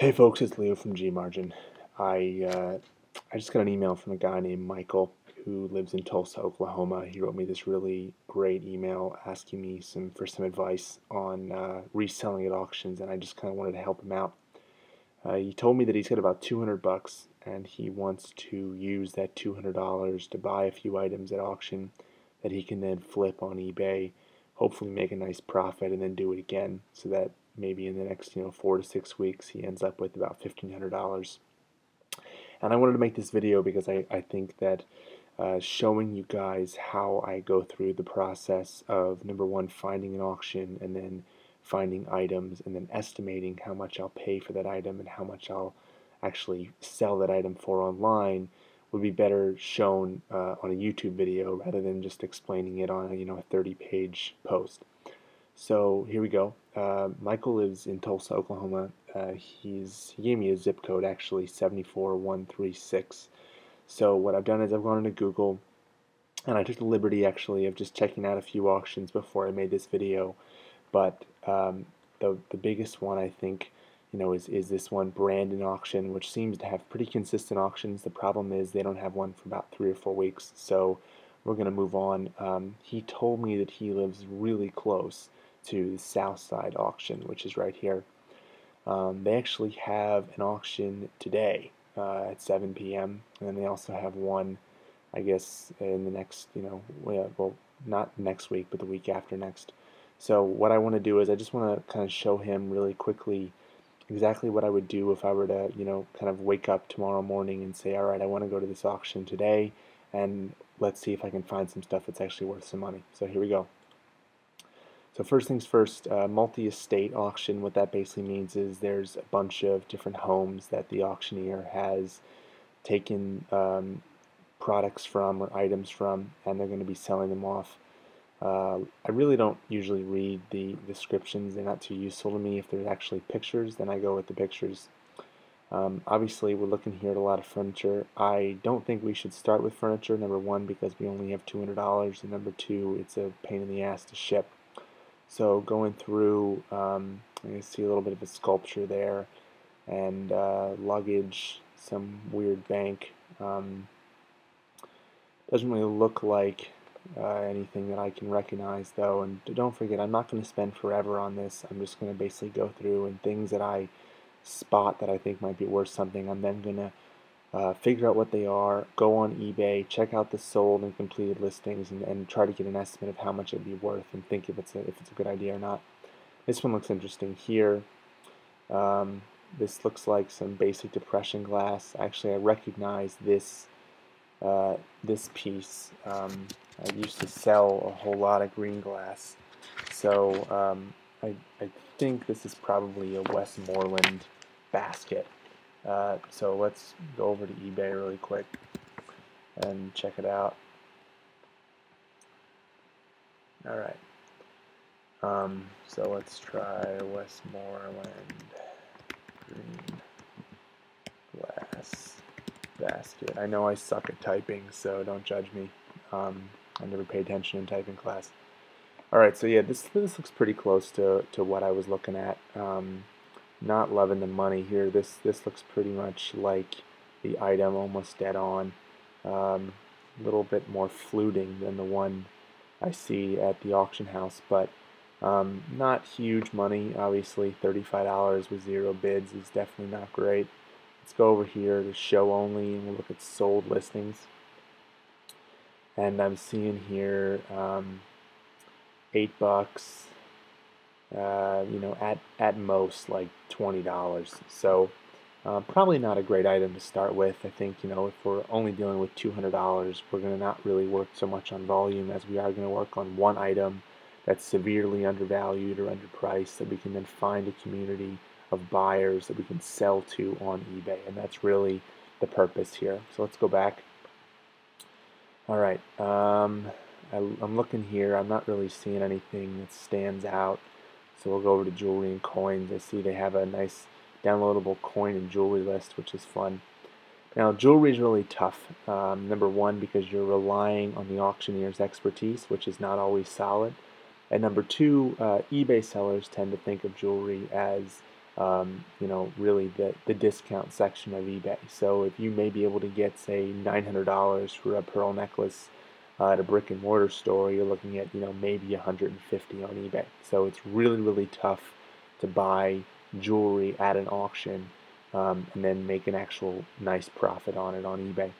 Hey folks, it's Leo from Gmargin. I just got an email from a guy named Michael who lives in Tulsa, Oklahoma. He wrote me this really great email asking me for some advice on reselling at auctions, and I just kind of wanted to help him out. He told me that he's got about 200 bucks, and he wants to use that $200 to buy a few items at auction that he can then flip on eBay, hopefully make a nice profit, and then do it again, so that maybe in the next 4 to 6 weeks he ends up with about $1,500. And I wanted to make this video because I think that showing you guys how I go through the process of, number one, finding an auction, and then finding items, and then estimating how much I'll pay for that item and how much I'll actually sell that item for online would be better shown on a YouTube video rather than just explaining it on a 30-page post. So here we go. Michael lives in Tulsa, Oklahoma. He gave me a zip code, actually, 74136. So what I've done is I've gone into Google, and I took the liberty actually of just checking out a few auctions before I made this video. But the biggest one, I think, is this one, Brandon auction, which seems to have pretty consistent auctions. The problem is they don't have one for about 3 or 4 weeks. So we're going to move on. He told me that he lives really close to the Southside auction, which is right here. They actually have an auction today at 7 p.m. and then they also have one, I guess, in the next, well, not next week, but the week after next. So what I want to do is I just want to kind of show him really quickly exactly what I would do if I were to, kind of wake up tomorrow morning and say, all right, I want to go to this auction today, and let's see if I can find some stuff that's actually worth some money. So here we go. So first things first, multi-estate auction, what that basically means is there's a bunch of different homes that the auctioneer has taken products from or items from, and they're going to be selling them off. I really don't usually read the descriptions. They're not too useful to me. If there's actually pictures, then I go with the pictures. Obviously, we're looking here at a lot of furniture. I don't think we should start with furniture, number one, because we only have $200, and number two, it's a pain in the ass to ship. So going through, you see a little bit of a sculpture there, and luggage, some weird bank. Doesn't really look like anything that I can recognize, though. And don't forget, I'm not going to spend forever on this. I'm just going to basically go through, and things that I spot that I think might be worth something, I'm then going to figure out what they are, go on eBay, check out the sold and completed listings, and try to get an estimate of how much it'd be worth and think if it's a good idea or not. This one looks interesting here. This looks like some basic depression glass. Actually, I recognize this piece. I used to sell a whole lot of green glass, so I think this is probably a Westmoreland basket. So let's go over to eBay really quick and check it out. Alright. So let's try Westmoreland green glass basket. I know I suck at typing, so don't judge me. I never paid attention in typing class. Alright, so yeah, this looks pretty close to what I was looking at. Not loving the money here. This looks pretty much like the item, almost dead on. A little bit more fluting than the one I see at the auction house, but not huge money. Obviously, $35 with 0 bids is definitely not great. Let's go over here to show only, and we'll look at sold listings. And I'm seeing here $8. At most like $20. So probably not a great item to start with. I think, if we're only dealing with $200, we're going to not really work so much on volume as we are going to work on one item that's severely undervalued or underpriced, that we can then find a community of buyers that we can sell to on eBay. And that's really the purpose here. So let's go back. Alright, I'm looking here. I'm not really seeing anything that stands out. So we'll go over to jewelry and coins. I see they have a nice downloadable coin and jewelry list, which is fun. Now, jewelry is really tough. Number one, because you're relying on the auctioneer's expertise, which is not always solid. And number two, eBay sellers tend to think of jewelry as you know, really the discount section of eBay. So if you may be able to get, say, $900 for a pearl necklace at a brick and mortar store, you're looking at, you know, maybe 150 on eBay. So it's really, really tough to buy jewelry at an auction and then make an actual nice profit on it on eBay.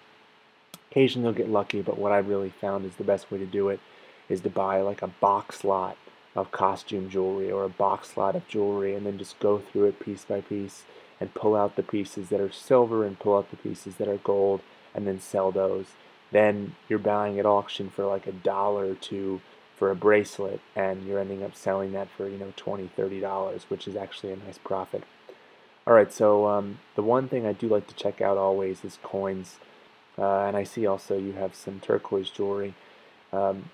Occasionally you'll get lucky, but what I've really found is the best way to do it is to buy like a box lot of costume jewelry or a box lot of jewelry and then just go through it piece by piece and pull out the pieces that are silver and pull out the pieces that are gold and then sell those. Then you're buying at auction for like $1 or $2 for a bracelet and you're ending up selling that for, you know, $20, $30, which is actually a nice profit. Alright, so the one thing I do like to check out always is coins. And I see also you have some turquoise jewelry.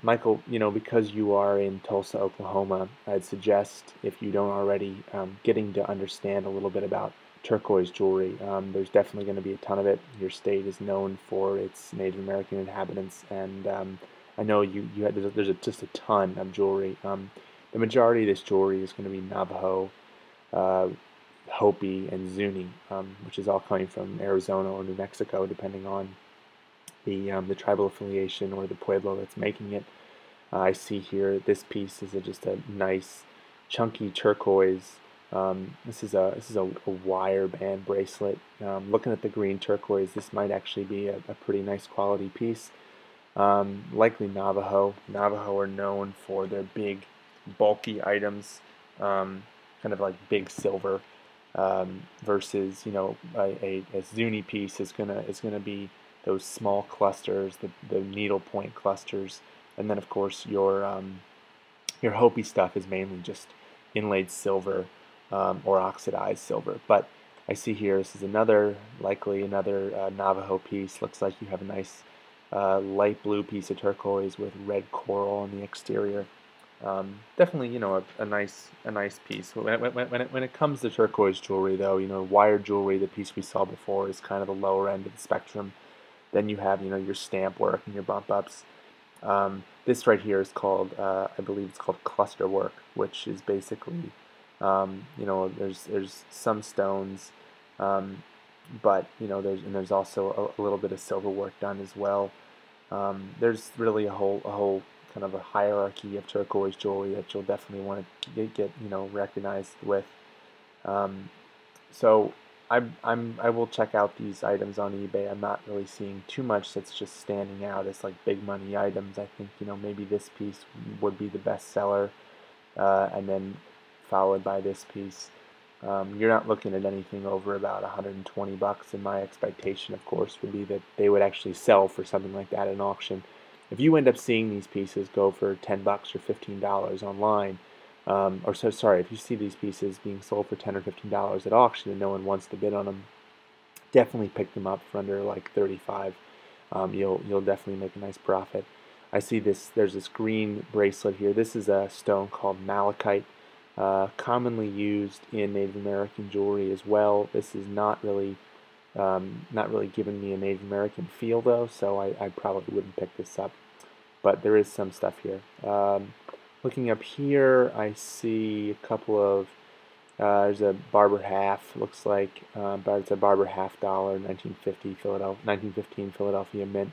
Michael, you know, because you are in Tulsa, Oklahoma, I'd suggest, if you don't already, getting to understand a little bit about turquoise jewelry. There's definitely going to be a ton of it. Your state is known for its Native American inhabitants, and I know you had, just a ton of jewelry. The majority of this jewelry is going to be Navajo, uh, Hopi, and Zuni, which is all coming from Arizona or New Mexico, depending on the tribal affiliation or the pueblo that's making it. I see here this piece is just a nice chunky turquoise. This is a wire band bracelet. Looking at the green turquoise, this might actually be a pretty nice quality piece. Likely Navajo. Navajo are known for their big, bulky items, kind of like big silver, versus, you know, a Zuni piece is gonna be those small clusters, the needle point clusters, and then of course your Hopi stuff is mainly just inlaid silver or oxidized silver. But I see here this is likely another Navajo piece. Looks like you have a nice light blue piece of turquoise with red coral on the exterior. Definitely, you know, a nice piece. When it comes to turquoise jewelry, though, you know, wire jewelry, the piece we saw before, is kind of the lower end of the spectrum. Then you have, you know, your stamp work and your bump ups. This right here is called, I believe it's called cluster work, which is basically, you know, there's some stones, but you know, there's also a little bit of silver work done as well. There's really a whole kind of a hierarchy of turquoise jewelry that you'll definitely want to get you know, recognized with. So I will check out these items on eBay. I'm not really seeing too much that's just standing out as like big money items. I think, you know, maybe this piece would be the best seller, and then followed by this piece. You're not looking at anything over about 120 bucks, and my expectation, of course, would be that they would actually sell for something like that at an auction. If you end up seeing these pieces go for 10 bucks or $15 online, if you see these pieces being sold for $10 or $15 at auction and no one wants to bid on them, definitely pick them up for under like 35. You'll definitely make a nice profit. I see this. There's this green bracelet here. This is a stone called malachite, commonly used in Native American jewelry as well. This is not really giving me a Native American feel though, so I probably wouldn't pick this up. But there is some stuff here. Looking up here, I see a couple of, there's a Barber half, looks like, but it's a Barber half dollar, 1915 Philadelphia Mint.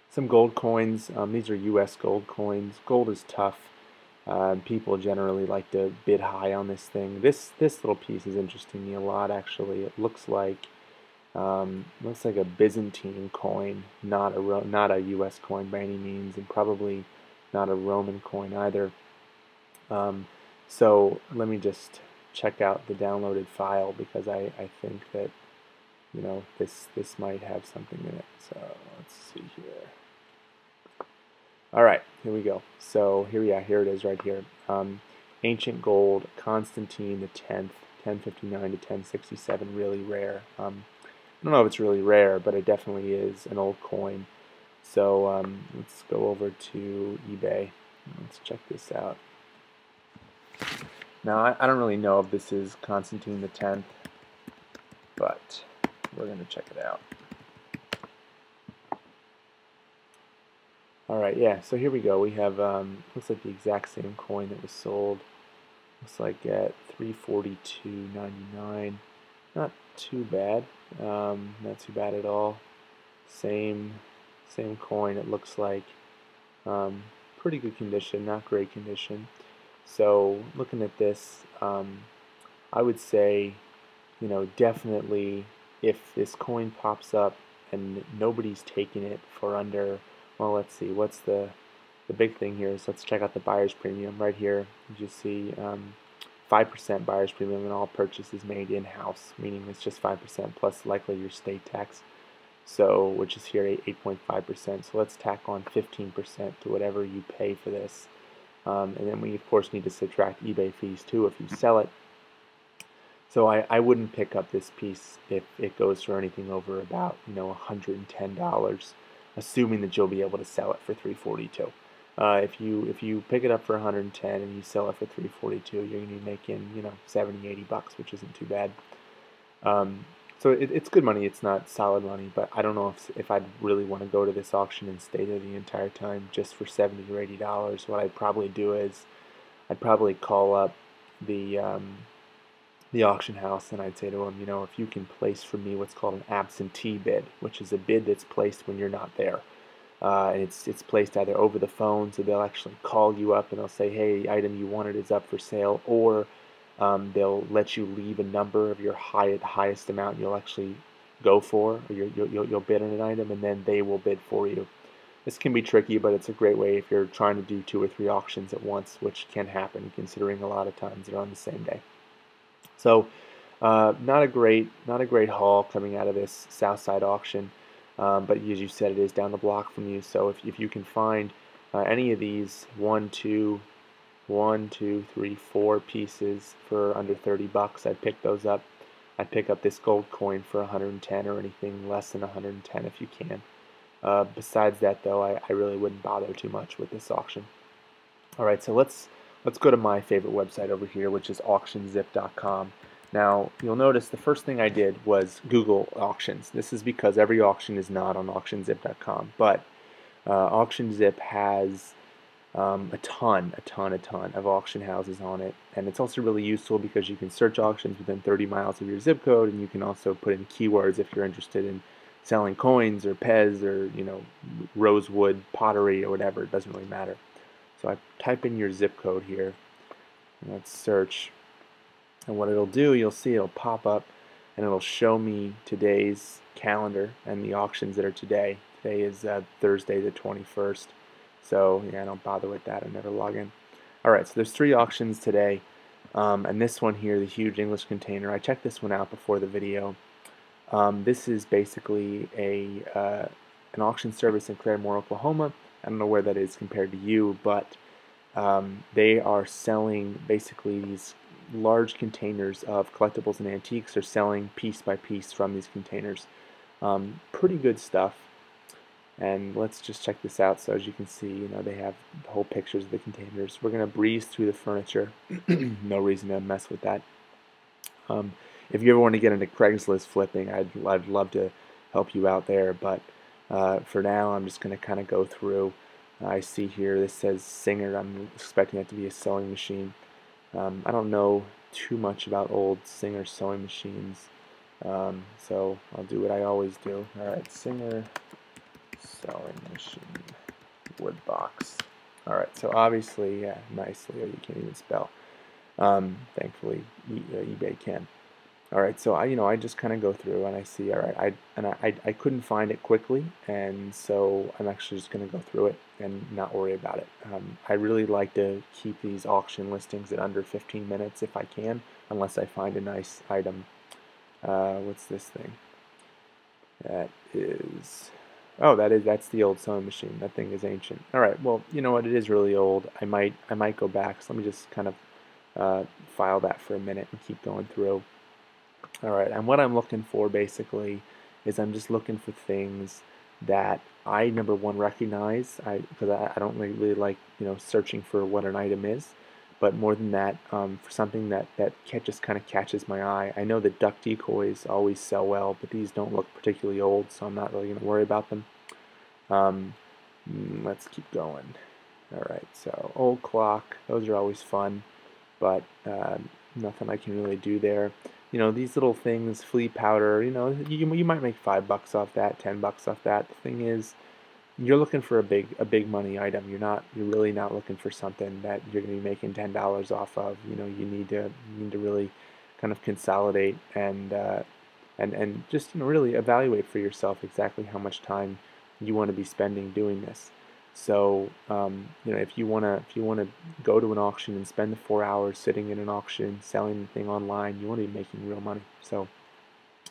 Some gold coins. These are U.S. gold coins. Gold is tough. People generally like to bid high on this thing. This little piece is interesting me a lot, actually. It looks like a Byzantine coin, not a U.S. coin by any means, and probably not a Roman coin either. So let me just check out the downloaded file, because I think that, you know, this might have something in it. So let's see here. All right, here we go. So here it is right here. Ancient gold, Constantine X, 1059 to 1067, really rare. I don't know if it's really rare, but it definitely is an old coin. So let's go over to eBay. Let's check this out. Now, I don't really know if this is Constantine X, but we're going to check it out. Alright, yeah, so here we go. We have, looks like the exact same coin that was sold Looks like at 342.99. Not too bad. Not too bad at all. Same coin. It looks like pretty good condition, not great condition. So looking at this, I would say, definitely if this coin pops up and nobody's taking it for under, well, let's see, what's the big thing here is let's check out the buyer's premium right here. You see 5% buyer's premium and all purchases made in-house, meaning it's just 5% plus likely your state tax. So, which is here 8.5%. So let's tack on 15% to whatever you pay for this. And then we, of course, need to subtract eBay fees too if you sell it. So I wouldn't pick up this piece if it goes for anything over about $110, assuming that you'll be able to sell it for $342. If you pick it up for 110 and you sell it for 342, you're going to be making 70, 80 bucks, which isn't too bad. So it's good money. It's not solid money, but I don't know if I'd really want to go to this auction and stay there the entire time just for $70 or $80. What I'd probably do is I'd probably call up the auction house and I'd say to them, if you can place for me what's called an absentee bid, which is a bid that's placed when you're not there. And it's placed either over the phone, so they'll actually call you up and they'll say, hey, the item you wanted is up for sale, or they'll let you leave a number of your highest amount you'll actually go for, or you'll bid on an item, and then they will bid for you. This can be tricky, but it's a great way if you're trying to do 2 or 3 auctions at once, which can happen considering a lot of times they're on the same day. So not a great haul coming out of this Southside auction, but as you said, it is down the block from you. So if you can find any of these 1, 2, 3, 4 pieces for under 30 bucks, I'd pick those up. I'd pick up this gold coin for 110 or anything less than 110 if you can. Besides that, though, I really wouldn't bother too much with this auction. All right, so let's go to my favorite website over here, which is AuctionZip.com. Now, you'll notice the first thing I did was Google auctions. This is because every auction is not on AuctionZip.com, but AuctionZip has a ton of auction houses on it, and it's also really useful because you can search auctions within 30 miles of your zip code, and you can also put in keywords if you're interested in selling coins or Pez or rosewood pottery or whatever. It doesn't really matter. So I type in your zip code here, and let's search, and what it'll do, you'll see it'll pop up and it'll show me today's calendar and the auctions that are today. Today is Thursday the 21st. So yeah, I don't bother with that. I never log in. Alright, so there's 3 auctions today. And this one here, the huge English container, I checked this one out before the video. This is basically an auction service in Claremore, Oklahoma. I don't know where that is compared to you, but they are selling basically these large containers of collectibles and antiques. They're selling piece by piece from these containers. Pretty good stuff. And let's just check this out. So as you can see, they have the whole pictures of the containers. We're going to breeze through the furniture. No reason to mess with that. If you ever want to get into Craigslist flipping, I'd love to help you out there. But for now, I'm just going to kind of go through. I see here this says Singer. I'm expecting that to be a sewing machine. I don't know too much about old Singer sewing machines, so I'll do what I always do. All right, Singer sewing machine, wood box. All right, so obviously, yeah, nice, Leo, you can't even spell. Thankfully, eBay can. All right, so I just kind of go through and I see, all right, I couldn't find it quickly, and so I'm actually just going to go through it and not worry about it. I really like to keep these auction listings at under 15 minutes if I can, unless I find a nice item. What's this thing? That is, oh, that's the old sewing machine. That thing is ancient. All right, well, you know what? It is really old. I might go back. So let me just kind of file that for a minute and keep going through. All right, and what I'm looking for basically is I'm just looking for things that I, number one, recognize, because I don't really like searching for what an item is, but more than that, for something that just kind of catches my eye. I know that duck decoys always sell well, but these don't look particularly old, so I'm not really going to worry about them. Let's keep going. All right, so old clock, those are always fun. but nothing I can really do there. You know, these little things, flea powder, you know, you might make $5 off that, $10 off that. The thing is, you're looking for a big money item. You're really not looking for something that you're going to be making $10 off of. You know, you need to really kind of consolidate and just, you know, really evaluate for yourself exactly how much time you want to be spending doing this. So you know, if you wanna go to an auction and spend the 4 hours sitting in an auction selling the thing online, you want to be making real money. So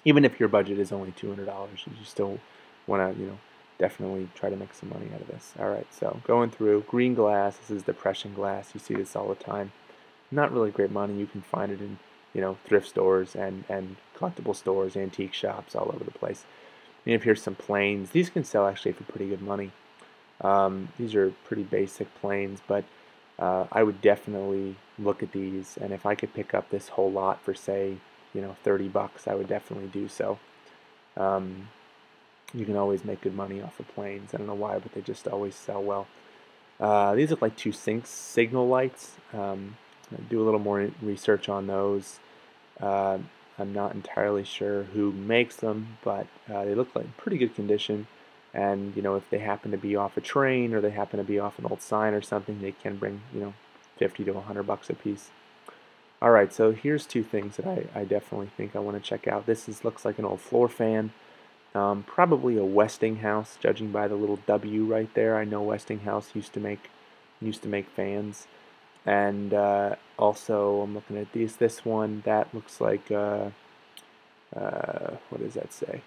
even if your budget is only $200, you still want to, you know, definitely try to make some money out of this. All right, so going through green glass. This is depression glass. You see this all the time. Not really great money. You can find it in, you know, thrift stores and collectible stores, antique shops all over the place. And if here's some planes, these can sell actually for pretty good money. These are pretty basic planes, but I would definitely look at these, and if I could pick up this whole lot for, say, you know, $30, I would definitely do so. Um, you can always make good money off of planes. I don't know why, but they just always sell well. These look like two signal lights. Do a little more research on those. Uh, I'm not entirely sure who makes them, but they look like pretty good condition. And you know, if they happen to be off a train or they happen to be off an old sign or something, they can bring, you know, 50 to 100 bucks a piece. All right, so here's two things that I definitely think I want to check out. Looks like an old floor fan. Probably a Westinghouse, judging by the little W right there. I know Westinghouse used to make fans. And also, I'm looking at this one that looks like what does that say?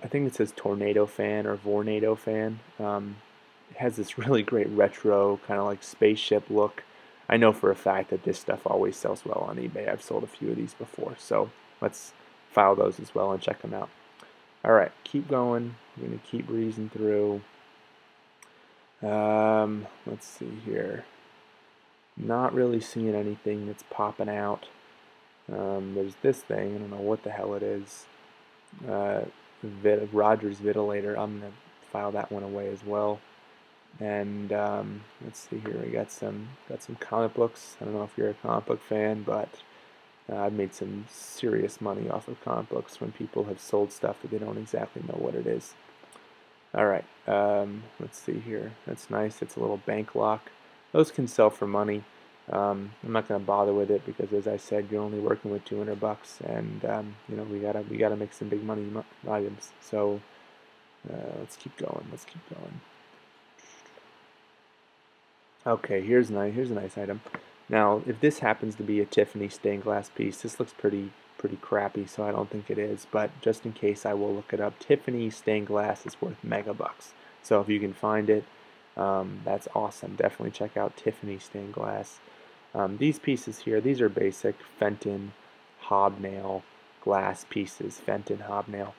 I think it says Tornado Fan or Vornado Fan. It has this really great retro kind of like spaceship look. I know for a fact that this stuff always sells well on eBay. I've sold a few of these before, so let's file those as well and check them out. All right, keep going. I'm going to keep breezing through. Let's see here. Not really seeing anything that's popping out. There's this thing. I don't know what the hell it is. Rogers Vitilator. I'm going to file that one away as well. And let's see here. We got some comic books. I don't know if you're a comic book fan, but I've made some serious money off of comic books when people have sold stuff that they don't exactly know what it is. All right. Let's see here. That's nice. It's a little bank lock. Those can sell for money. I'm not going to bother with it because, as I said, you're only working with 200 bucks, and you know, we gotta make some big money items. So let's keep going. Let's keep going. Okay, here's a nice item. Now, if this happens to be a Tiffany stained glass piece, this looks pretty crappy, so I don't think it is. But just in case, I will look it up. Tiffany stained glass is worth megabucks. So if you can find it, that's awesome. Definitely check out Tiffany stained glass. These pieces here, these are basic Fenton hobnail glass pieces. Fenton hobnail.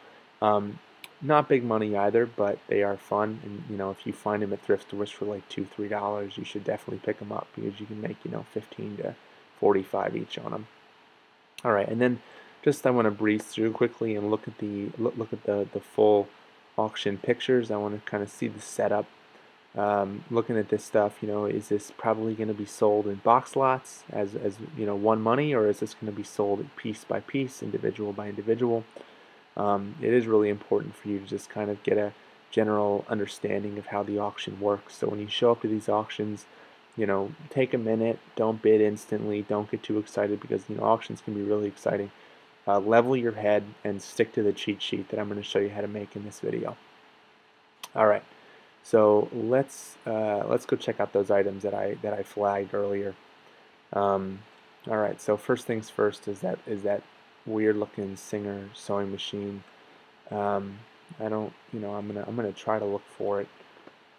Not big money either, but they are fun. And you know, if you find them at thrift stores for like $2, $3, you should definitely pick them up because you can make, you know, 15 to 45 each on them. All right, and then just I want to breeze through quickly and look at the full auction pictures. I want to kind of see the setup. Looking at this stuff, you know, is this probably going to be sold in box lots as you know, one money, or is this going to be sold piece by piece, individual by individual? It is really important for you to just kind of get a general understanding of how the auction works. So when you show up to these auctions, you know, take a minute, don't bid instantly, don't get too excited because, you know, auctions can be really exciting. Level your head and stick to the cheat sheet that I'm going to show you how to make in this video. All right, so let's go check out those items that I flagged earlier. All right, so first things first is that weird looking Singer sewing machine. I don't, you know, I'm gonna try to look for it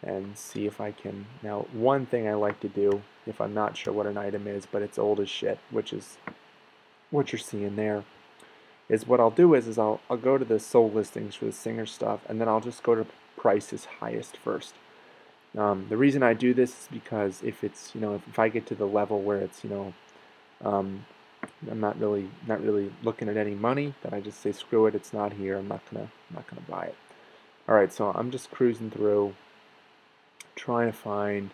and see if I can. Now, one thing I like to do if I'm not sure what an item is, but it's old as shit, which is what you're seeing there, is what I'll do is I'll go to the sold listings for the Singer stuff, and then I'll just go to prices highest first. The reason I do this is because if it's, you know, if I get to the level where it's, you know, I'm not really looking at any money, then I just say screw it, it's not here, I'm not gonna buy it. All right, so I'm just cruising through, trying to find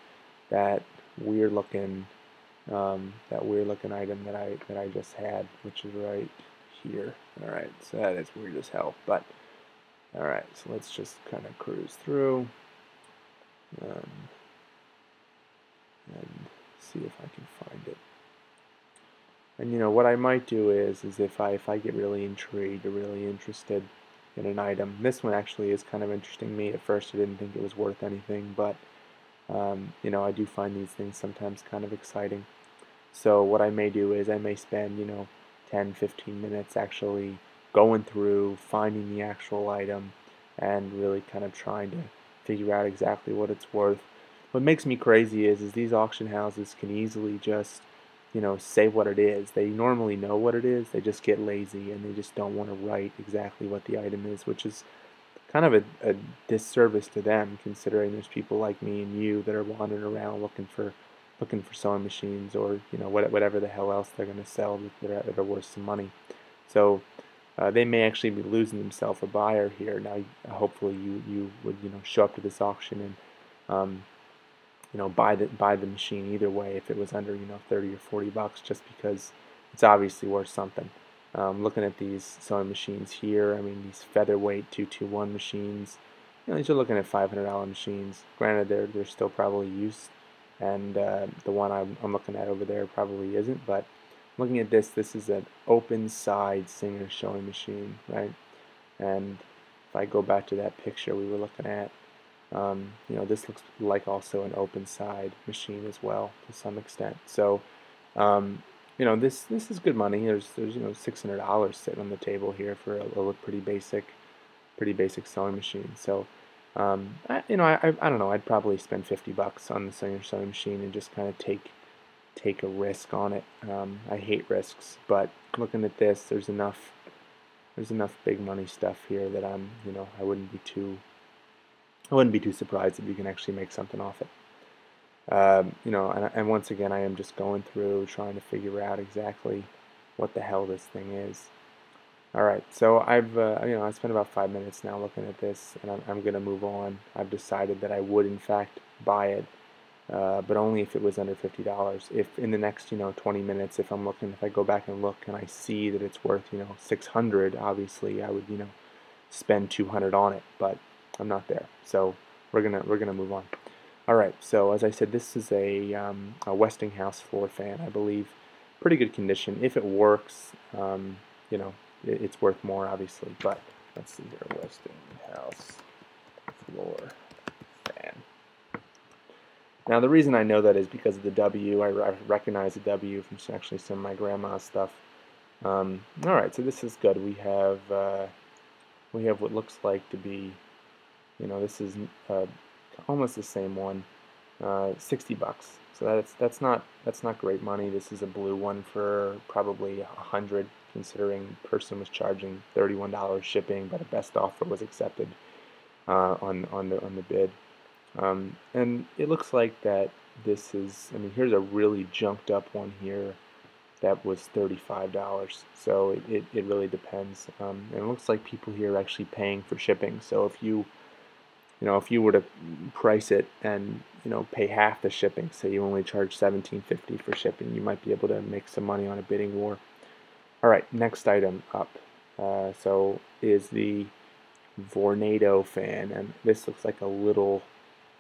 that weird looking that weird looking item that I just had, which is right here. All right, so that is weird as hell. But all right, so let's just kind of cruise through and see if I can find it. And you know what I might do is if I get really intrigued or really interested in an item. This one actually is kind of interesting to me. At first I didn't think it was worth anything, but you know, I do find these things sometimes kind of exciting. So what I may do is I may spend, you know, 10-15 minutes actually going through, finding the actual item, and really kind of trying to figure out exactly what it's worth. What makes me crazy is these auction houses can easily just, you know, say what it is. They normally know what it is, they just get lazy and they just don't want to write exactly what the item is, which is kind of a disservice to them, considering there's people like me and you that are wandering around looking for sewing machines, or you know, whatever the hell else they're going to sell that are worth some money. So they may actually be losing themselves a buyer here. Now, hopefully, you would, you know, show up to this auction and you know, buy the machine either way if it was under, you know, 30 or 40 bucks, just because it's obviously worth something. Looking at these sewing machines here, I mean, these featherweight 221 machines, you know, these are looking at $500 machines. Granted, they're still probably used, and the one I'm looking at over there probably isn't. But looking at this is an open side Singer sewing machine, right? And if I go back to that picture we were looking at, you know, this looks like also an open side machine as well to some extent. So you know, this is good money. There's you know, $600 sitting on the table here for a pretty basic sewing machine. So you know, I don't know, I'd probably spend 50 bucks on the sewing machine and just kind of take a risk on it. I hate risks, but looking at this, there's enough big money stuff here that you know, I wouldn't be too surprised if you can actually make something off it. You know, and once again, I am just going through trying to figure out exactly what the hell this thing is. All right, so I've you know, I spent about 5 minutes now looking at this, and I'm going to move on. I've decided that I would in fact buy it, but only if it was under $50. If in the next, you know, 20 minutes, if I go back and look and I see that it's worth, you know, 600, obviously I would, you know, spend 200 on it, but I'm not there. So we're gonna move on. All right. So as I said, this is a Westinghouse floor fan, I believe. Pretty good condition. If it works, you know, it's worth more, obviously. But let's see here, Westinghouse floor fan. Now the reason I know that is because of the W. I recognize the W from actually some of my grandma's stuff. All right. So this is good. We have what looks like to be, you know, this is almost the same one, 60 bucks. So that's not great money. This is a blue one for probably 100, considering the person was charging $31 shipping, but a best offer was accepted on the bid. And it looks like that this is, I mean, here's a really junked up one here that was $35. So it really depends. And it looks like people here are actually paying for shipping. So if you were to price it and, you know, pay half the shipping, say you only charge $17.50 for shipping, you might be able to make some money on a bidding war. All right, next item up. So is the Vornado fan, and this looks like a little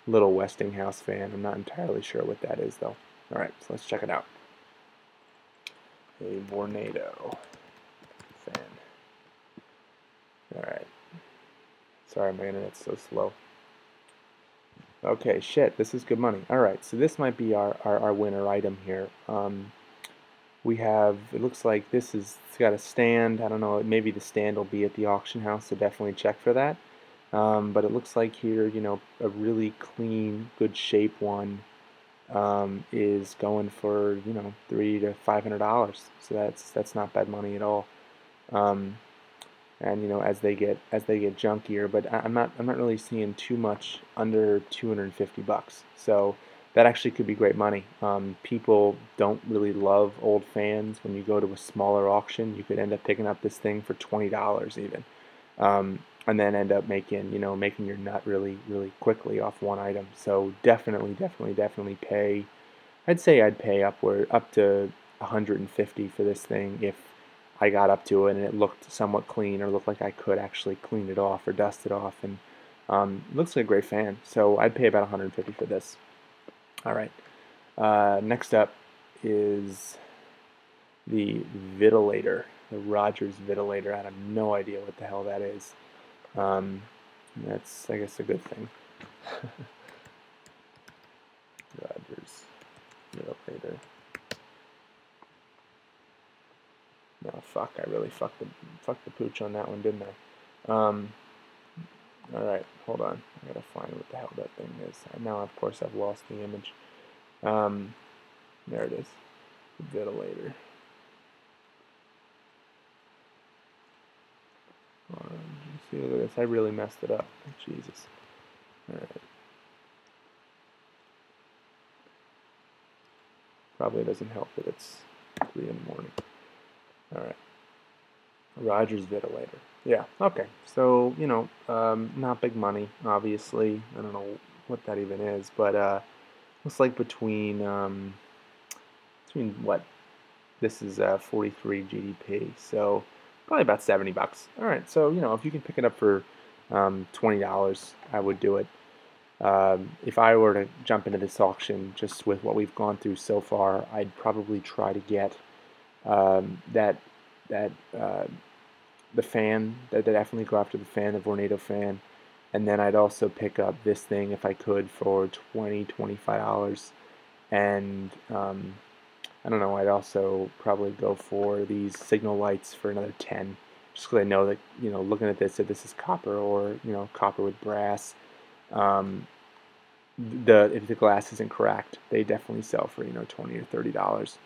Westinghouse fan. I'm not entirely sure what that is though. All right, so let's check it out. A Vornado fan. All right. Sorry, my internet's so slow. Okay, shit, this is good money. Alright, so this might be our winner item here. We have, it looks like it's got a stand. I don't know, maybe the stand will be at the auction house, so definitely check for that. But it looks like here, you know, a really clean, good shape one is going for, you know, $300 to $500. So that's not bad money at all. And you know, as they get junkier, but I'm not really seeing too much under 250 bucks. So that actually could be great money. People don't really love old fans. When you go to a smaller auction, you could end up picking up this thing for $20 even, and then end up making your nut really quickly off one item. So definitely pay I'd say I'd pay up to 150 for this thing if I got up to it and it looked somewhat clean, or looked like I could actually clean it off or dust it off. And it looks like a great fan, so I'd pay about 150 for this. All right. Next up is the Vitilator, the Rogers Vitilator. I have no idea what the hell that is. That's, I guess, a good thing. Rogers Vitilator. No, fuck, I really fucked the pooch on that one, didn't I? Alright, hold on. I gotta find what the hell that thing is. Now, of course, I've lost the image. There it is. The Vitilator. See, look at this. I really messed it up. Jesus. Alright. Probably doesn't help that it's 3 in the morning. Alright. Rogers Vitilator. Yeah, okay. So, you know, not big money, obviously. I don't know what that even is, but looks like between what? This is 43 GDP, so probably about 70 bucks. Alright, so, you know, if you can pick it up for $20, I would do it. If I were to jump into this auction, just with what we've gone through so far, I'd probably try to get the fan. That definitely go after the fan, the Vornado fan, and then I'd also pick up this thing if I could for $20–25, and I don't know. I'd also probably go for these signal lights for another 10, just because I know that, you know, looking at this, if this is copper, or, you know, copper with brass. If the glass isn't cracked, they definitely sell for, you know, $20 or $30.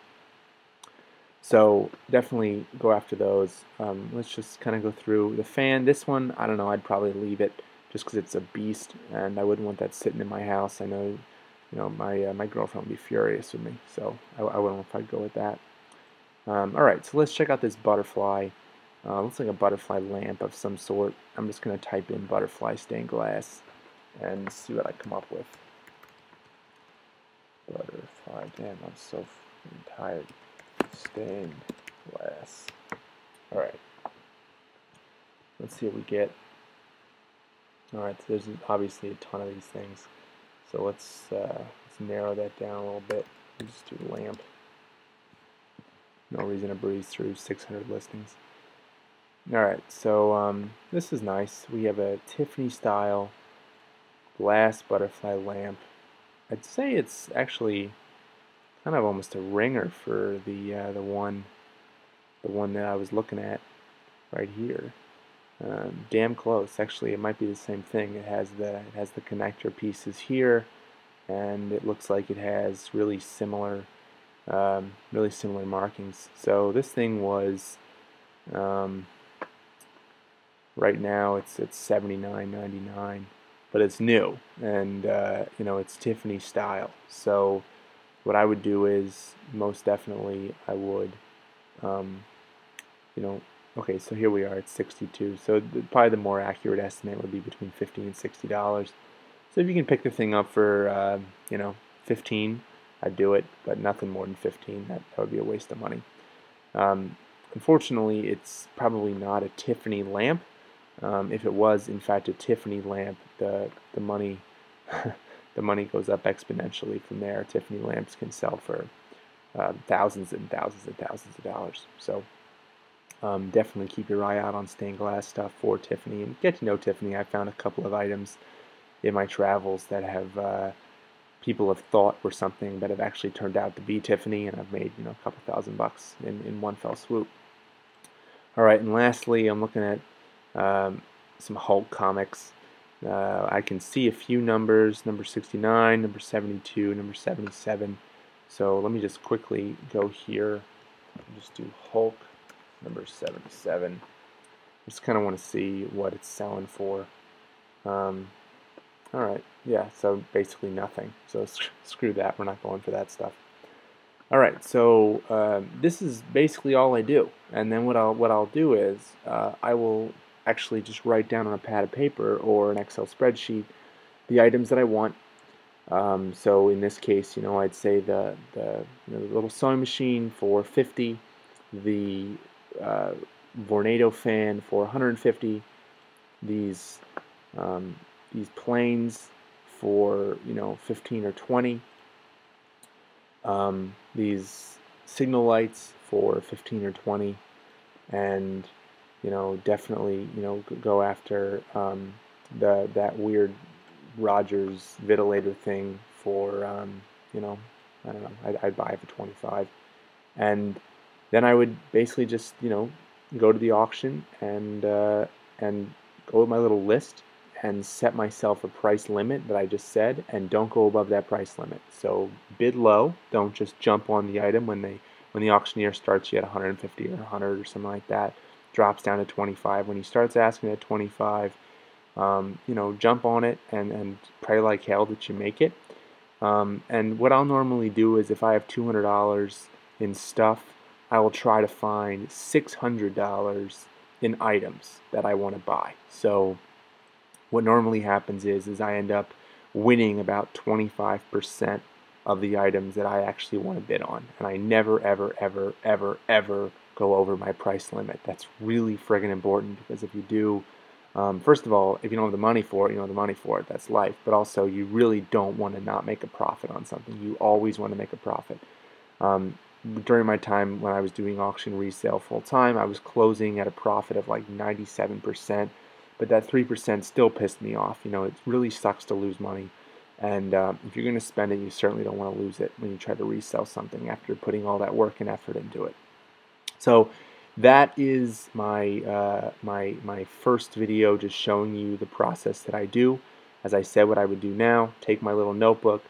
So definitely go after those. Let's just kind of go through the fan. This one, I don't know, I'd probably leave it just because it's a beast, and I wouldn't want that sitting in my house. I know, you know, my girlfriend would be furious with me, so I wouldn't know if I'd go with that. All right, so let's check out this butterfly. Looks like a butterfly lamp of some sort. I'm just going to type in butterfly stained glass and see what I come up with. Butterfly, damn, I'm so tired. Stained glass. Alright. Let's see what we get. Alright, so there's obviously a ton of these things. So let's narrow that down a little bit. We'll just do lamp. No reason to breeze through 600 listings. Alright, so this is nice. We have a Tiffany style glass butterfly lamp. I'd say it's actually kind of almost a ringer for the one that I was looking at right here. Damn close. Actually, it might be the same thing. It has the connector pieces here, and it looks like it has really similar markings. So this thing was right now it's at $79.99, but it's new, and you know, it's Tiffany style. So what I would do is, most definitely, I would, you know, okay, so here we are at 62. So probably the more accurate estimate would be between $50 and $60. So if you can pick the thing up for, you know, 15, I'd do it, but nothing more than 15. That would be a waste of money. Unfortunately, it's probably not a Tiffany lamp. If it was, in fact, a Tiffany lamp, the money the money goes up exponentially from there. Tiffany lamps can sell for thousands and thousands and thousands of dollars. So definitely keep your eye out on stained glass stuff for Tiffany, and get to know Tiffany. I found a couple of items in my travels that have people have thought were something that have actually turned out to be Tiffany, and I've made, you know, a couple $1,000 in one fell swoop. All right, and lastly, I'm looking at some Hulk comics. I can see a few numbers, number 69, number 72, number 77. So let me just quickly go here and just do Hulk number 77. I just kind of want to see what it's selling for. Alright, yeah, so basically nothing. So screw that, we're not going for that stuff. Alright, so this is basically all I do. And then what I'll do is I will actually just write down on a pad of paper or an Excel spreadsheet the items that I want. So in this case, I'd say the little sewing machine for 50, the uh, Vornado fan for 150, these um, these planes for 15 or 20, these signal lights for 15 or 20, and definitely go after that weird Rogers ventilator thing for I don't know, I'd buy it for 25, and then I would basically just go to the auction and go with my little list and set myself a price limit that I just said, and don't go above that price limit. So bid low, don't just jump on the item when the auctioneer starts you at 150 or 100 or something like that, drops down to 25. When he starts asking at 25, jump on it and pray like hell that you make it. And what I'll normally do is if I have $200 in stuff, I will try to find $600 in items that I want to buy. So what normally happens is I end up winning about 25% of the items that I actually want to bid on. And I never, ever, ever, ever, ever go over my price limit. That's really friggin' important, because if you do, first of all, if you don't have the money for it, you don't have the money for it. That's life. But also, you really don't want to not make a profit on something. You always want to make a profit. During my time when I was doing auction resale full time, I was closing at a profit of like 97%. But that 3% still pissed me off. It really sucks to lose money. And if you're going to spend it, you certainly don't want to lose it when you try to resell something after putting all that work and effort into it. So that is my first video, just showing you the process that I do. As I said, what I would do now: take my little notebook,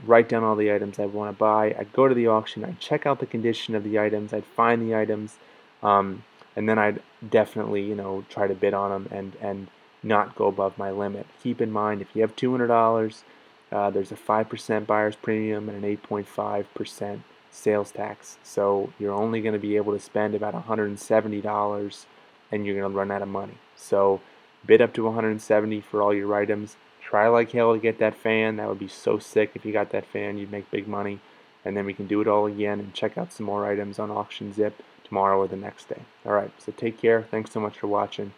write down all the items I want to buy. I'd go to the auction, I'd check out the condition of the items, I'd find the items, and then I'd definitely try to bid on them and not go above my limit. Keep in mind, if you have $200, there's a 5% buyer's premium and an 8.5% sales tax. So you're only going to be able to spend about $170, and you're going to run out of money. So bid up to $170 for all your items. Try like hell to get that fan. That would be so sick if you got that fan. You'd make big money. And then we can do it all again and check out some more items on AuctionZip tomorrow or the next day. All right, so take care. Thanks so much for watching.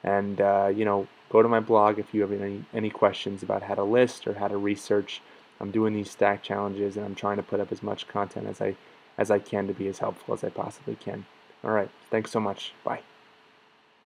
And, go to my blog if you have any questions about how to list or how to research. I'm doing these stack challenges, and I'm trying to put up as much content as I can to be as helpful as I possibly can. All right, thanks so much. Bye.